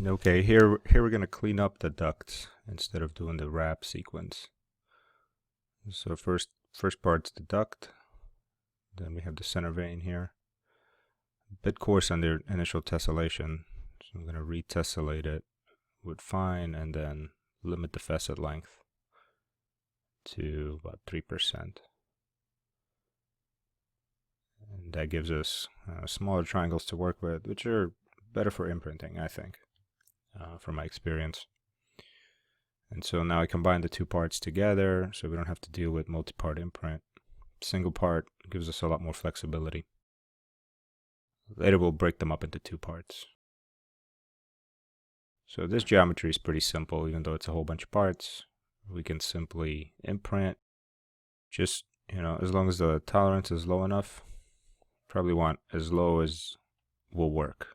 Okay, here we're going to clean up the ducts instead of doing the wrap sequence. So first part's the duct. Then we have the center vein here. A bit coarse on the initial tessellation, so I'm going to retessellate it with fine and then limit the facet length to about 3%. And that gives us smaller triangles to work with, which are better for imprinting, I think, from my experience. And so now I combine the two parts together so we don't have to deal with multi-part imprint. Single part gives us a lot more flexibility. Later we'll break them up into two parts. So this geometry is pretty simple, even though it's a whole bunch of parts. We can simply imprint, just, as long as the tolerance is low enough. Probably want as low as will work.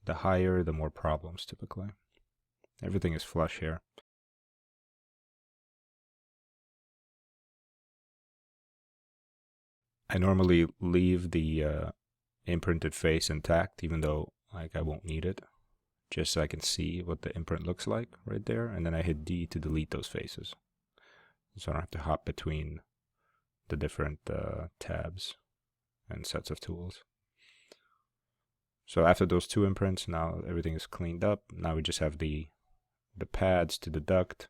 The higher, the more problems typically. Everything is flush here. I normally leave the imprinted face intact, even though I won't need it, just so I can see what the imprint looks like right there, and then I hit D to delete those faces, so I don't have to hop between the different tabs and sets of tools. So after those two imprints, now everything is cleaned up. Now we just have the pads to the duct,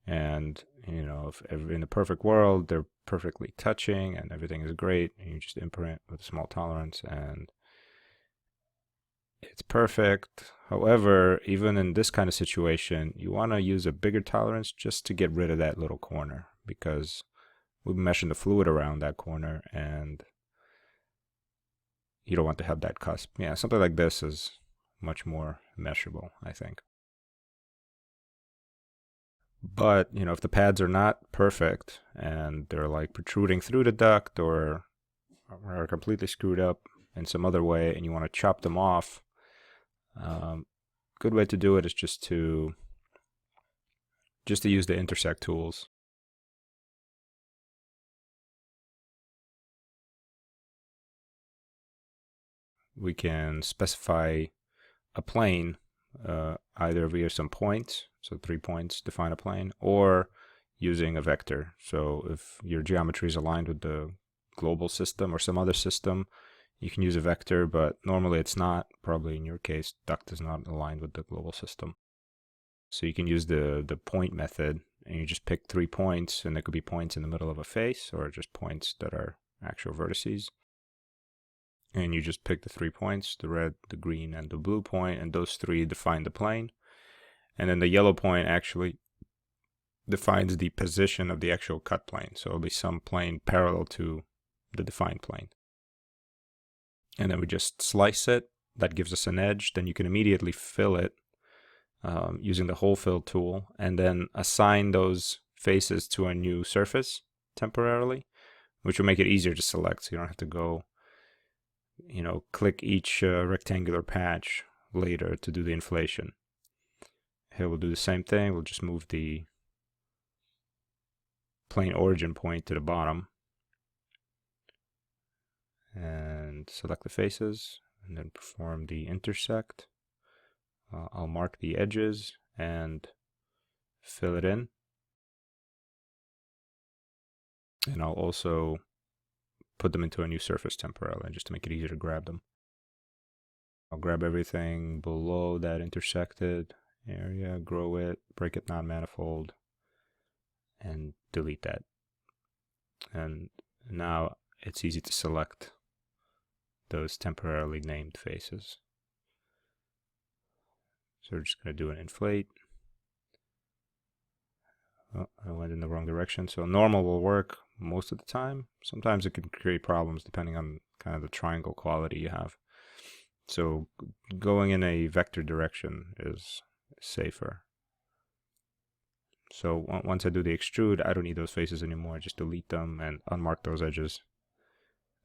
and if in the perfect world they're perfectly touching and everything is great, and you just imprint with a small tolerance and it's perfect. However, even in this kind of situation, you want to use a bigger tolerance just to get rid of that little corner, because we'll be meshing the fluid around that corner and you don't want to have that cusp. Yeah, something like this is much more meshable, I think. But, if the pads are not perfect and they're like protruding through the duct or are completely screwed up in some other way and you want to chop them off, good way to do it is just to use the intersect tools. We can specify a plane either via some points, so 3 points define a plane, or using a vector. So if your geometry is aligned with the global system or some other system, you can use a vector, but normally it's not. Probably in your case, duct is not aligned with the global system. So you can use the point method, and you just pick 3 points, and there could be points in the middle of a face or just points that are actual vertices. And you just pick the 3 points, the red, the green, and the blue point, and those 3 define the plane. And then the yellow point actually defines the position of the actual cut plane. So it'll be some plane parallel to the defined plane. And then we just slice it. That gives us an edge. Then you can immediately fill it using the hole fill tool, and then assign those faces to a new surface temporarily, which will make it easier to select, so you don't have to go click each rectangular patch later to do the inflation. Here we'll do the same thing. We'll just move the plane origin point to the bottom and select the faces, and then perform the intersect. I'll mark the edges and fill it in, and I'll also put them into a new surface temporarily just to make it easier to grab them. I'll grab everything below that intersected area, grow it, break it non-manifold, and delete that. And now it's easy to select those temporarily named faces. So we're just going to do an inflate. Oh, I went in the wrong direction. So normal will work most of the time. Sometimes it can create problems depending on kind of the triangle quality you have. So going in a vector direction is safer. So once I do the extrude, I don't need those faces anymore. I just delete them and unmark those edges.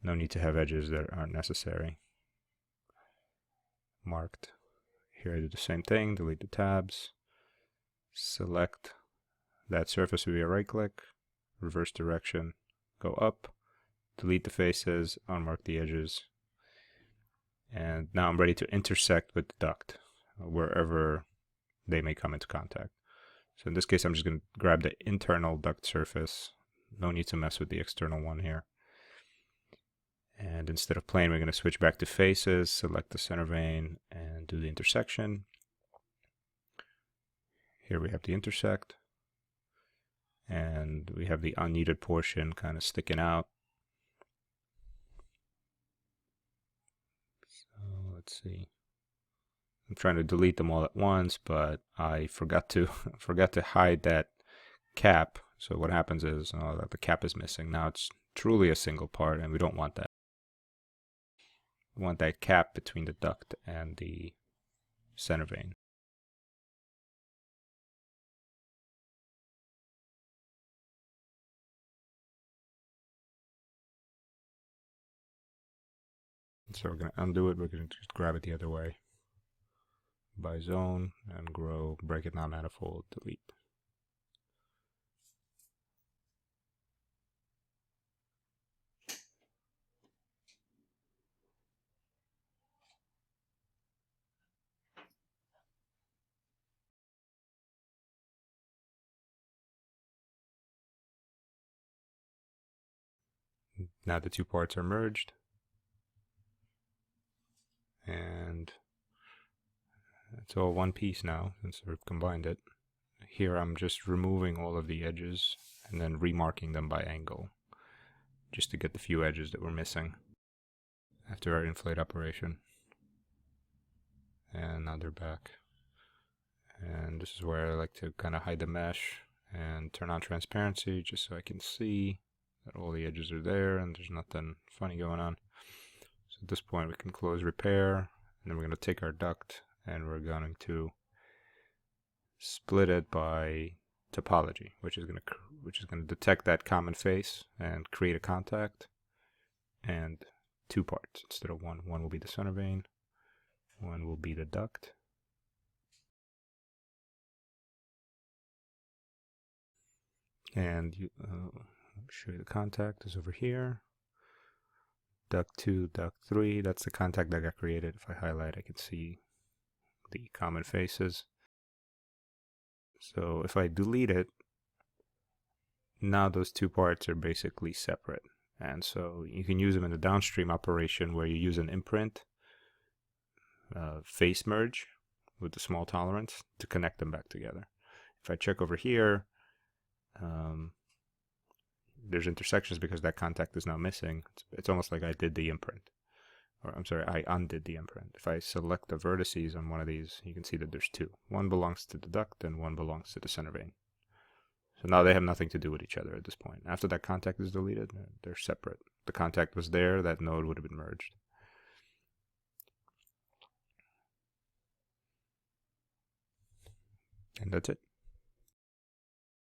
No need to have edges that aren't necessary. Marked. Here I do the same thing, delete the tabs, select that surface via right click, reverse direction, go up, delete the faces, unmark the edges, and now I'm ready to intersect with the duct. wherever they may come into contact. So in this case, I'm just going to grab the internal duct surface. No need to mess with the external one here. And instead of plane, we're going to switch back to faces, select the center vein, and do the intersection. Here we have the intersect. And we have the unneeded portion kind of sticking out. So let's see. I'm trying to delete them all at once, but I forgot to hide that cap. So what happens is the cap is missing. Now it's truly a single part, and we don't want that. We want that cap between the duct and the center vein. So we're going to undo it. We're going to just grab it the other way by zone and grow, break it non-manifold, delete. Now the two parts are merged, and it's all one piece now since we've combined it. Here I'm just removing all of the edges and then remarking them by angle, just to get the few edges that we're missing after our inflate operation. And now they're back. And this is where I like to kind of hide the mesh and turn on transparency just so I can see that all the edges are there and there's nothing funny going on. So at this point we can close repair, and then we're going to take our duct and we're going to split it by topology, which is going to detect that common face and create a contact, and two parts instead of one. One will be the center vein, one will be the duct. And show you the contact is over here. Duct 2, duct 3, that's the contact that got created. If I highlight, I can see the common faces. So if I delete it, now those two parts are basically separate. And so you can use them in the downstream operation where you use an imprint face merge with the small tolerance to connect them back together. If I check over here, there's intersections because that contact is now missing. It's almost like I did the imprint. Or I'm sorry, I undid the imprint. If I select the vertices on one of these, you can see that there's two. One belongs to the duct and one belongs to the center vein. So now they have nothing to do with each other at this point. After that contact is deleted, they're separate. The contact was there, that node would have been merged. And that's it.